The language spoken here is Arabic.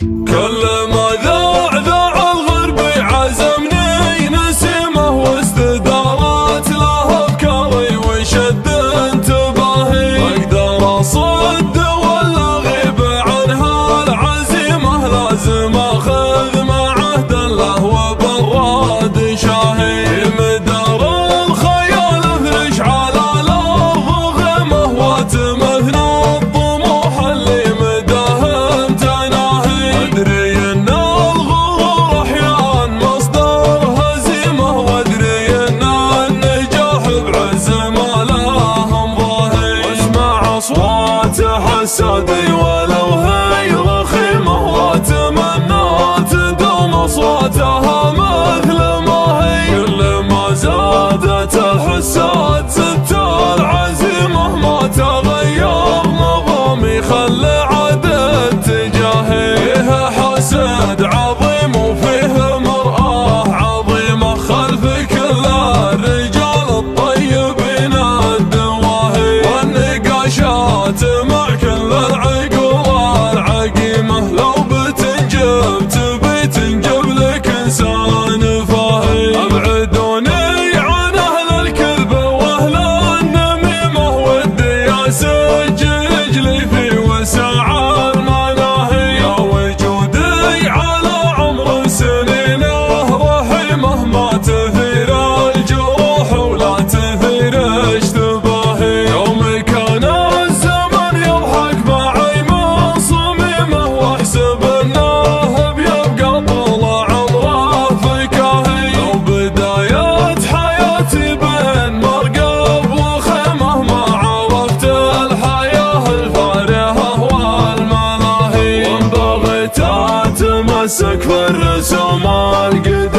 كل ما ذاع الغربي عزمني نسمه واستدارت له افكاري وشد انتباهي، اقدر اصد ولا اغيب عنها العزيمه، لازم اخذ معه دله وبراد شاهي، مدار الخيال افرش على الارض غمه واتمه الطموح اللي مداهم تناهي، ادري ان الغرور احيان مصدر هزيمه، وادري ان النجاح بعز ما لهم ظاهي، واسمع اصوات حسادي ولو هي رخيمه، واتمنى تدوم اصواتها مثل ما هي، كل ما زادت الحساد زدت العزيمه، ما تغير نظامي خلى عدد تجاهي، فيه حسد عظيم وفيه مرآة عظيمة خلف كل الرجال الطيبين الدواهي، والنقاشات مع كل العقول العقيمة، لو بتنجب تبي تنجب لك انسان فاهي، ابعدوني عن اهل الكذب واهل النميمة، ودي اسجل رجلي في وسع المناهي، يا وجودي على عمر سنينه رحيمه، ما تثير الجروح ولا تثير اشتباهي، يوم كان الزمن يضحك معي من صميمه، واحسب انه بيبقى طول عمره فكاهي، لو بداية حياتي بين مرقب وخيمه، ما عرفت الحياة الفارهة والملاهي، وان بغيت اتمسك بالرسوم القديمة